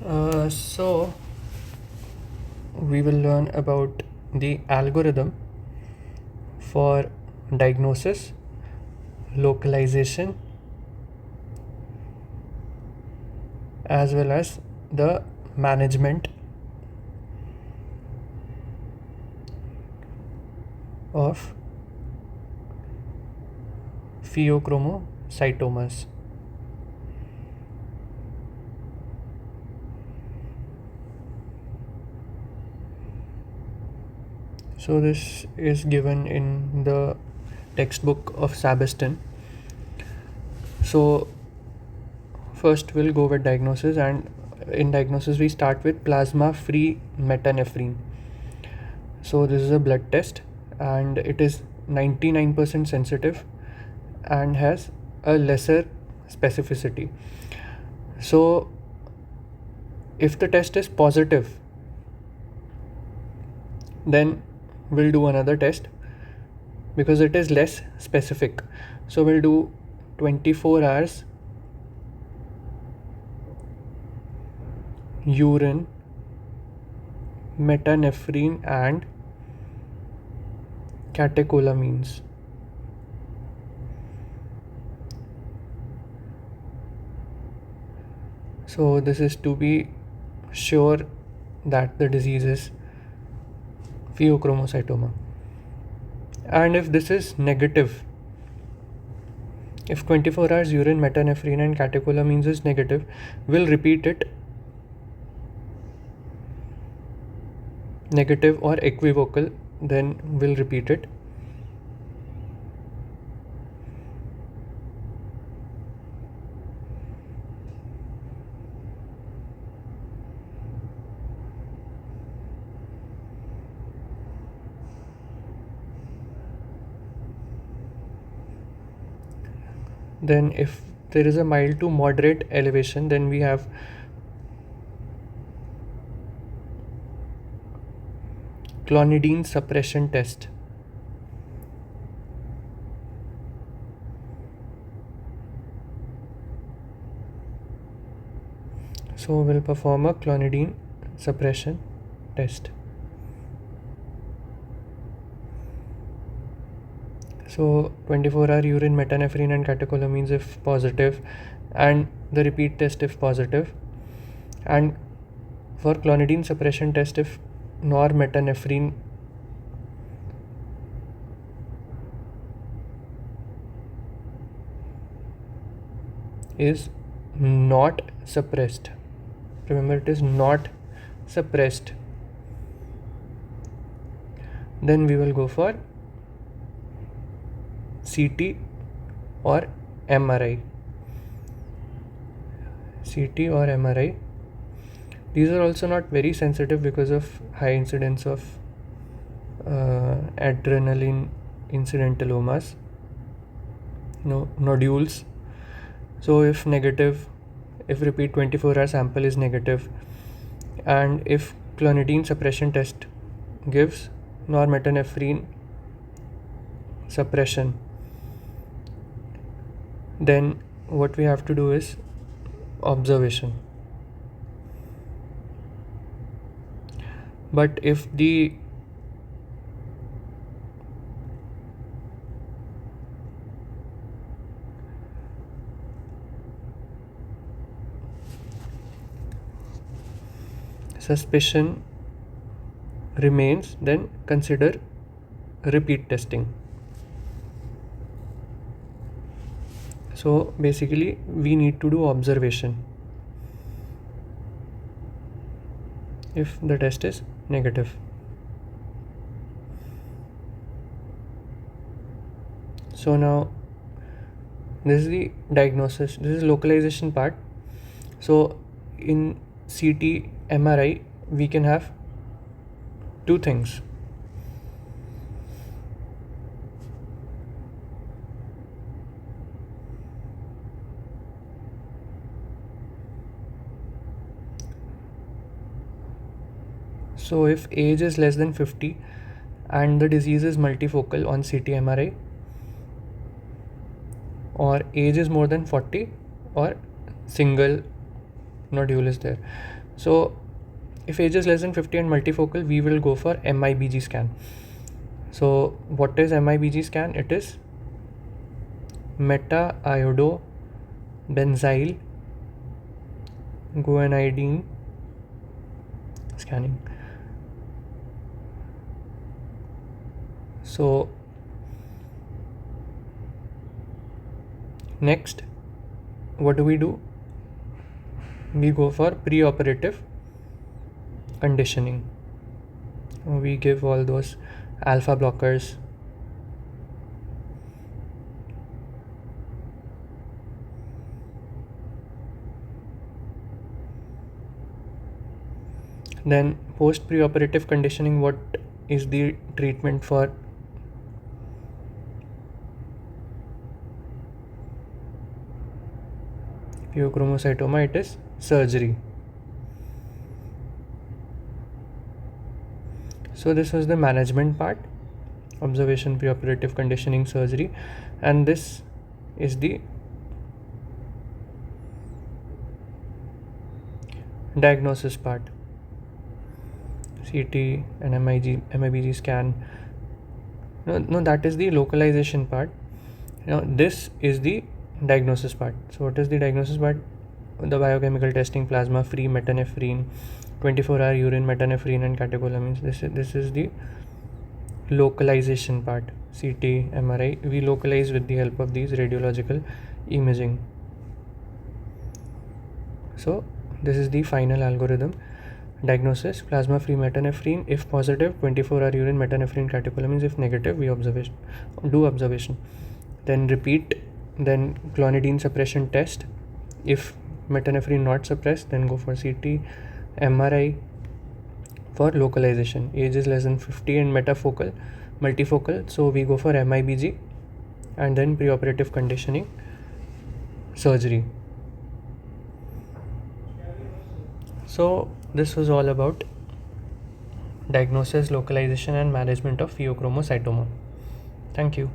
So we will learn about the algorithm for diagnosis, localization, as well as the management of phaeochromocytomas. So this is given in the textbook of Sabiston. So first we'll go with diagnosis, and in diagnosis we start with plasma free metanephrine. So this is a blood test and it is 99% sensitive and has a lesser specificity. So if the test is positive, then we'll do another test because it is less specific. So we'll do 24 hours urine metanephrine and catecholamines. So this is to be sure that the disease is phaeochromocytoma. And if this is negative, if 24 hours urine metanephrine and catecholamines is negative, we'll repeat it, negative or equivocal, then we'll repeat it. Then if there is a mild to moderate elevation, then we have clonidine suppression test. So we'll perform a clonidine suppression test. So 24-hour urine metanephrine and catecholamines if positive, and the repeat test if positive. And for clonidine suppression test, if normetanephrine is not suppressed, remember it is not suppressed, then we will go for CT or MRI. CT or MRI. These are also not very sensitive because of high incidence of adrenaline incidentalomas, nodules. So if negative, if repeat 24-hour sample is negative, and if clonidine suppression test gives normetanephrine suppression, then what we have to do is observation. But if the suspicion remains, then consider repeat testing. So basically we need to do observation if the test is negative. So now this is the diagnosis, this is localization part. So in CT MRI we can have two things. So if age is less than 50 and the disease is multifocal on CT MRI, or age is more than 40, or single nodule is there. So if age is less than 50 and multifocal, we will go for MIBG scan. So what is MIBG scan? It is meta iodo benzyl guanidine scanning. So next, what do? We go for preoperative conditioning. We give all those alpha blockers. Then post preoperative conditioning, what is the treatment for phaeochromocytoma? It is surgery. So this was the management part: observation, preoperative conditioning, surgery, and this is the diagnosis part: CT and MIBG scan. No, that is the localization part. Now this is the diagnosis part. So what is the diagnosis part? The biochemical testing, plasma free metanephrine, 24-hour urine metanephrine and catecholamines. This is the localization part. CT, MRI, we localize with the help of these radiological imaging. So this is the final algorithm: diagnosis, plasma free metanephrine. If positive, 24-hour urine metanephrine catecholamines. If negative, we do observation. Then repeat, then clonidine suppression test. If metanephrine not suppressed, then go for CT, MRI for localization. Age is less than 50 and multifocal, so we go for MIBG, and then preoperative conditioning, surgery. So this was all about diagnosis, localization and management of phaeochromocytoma. Thank you.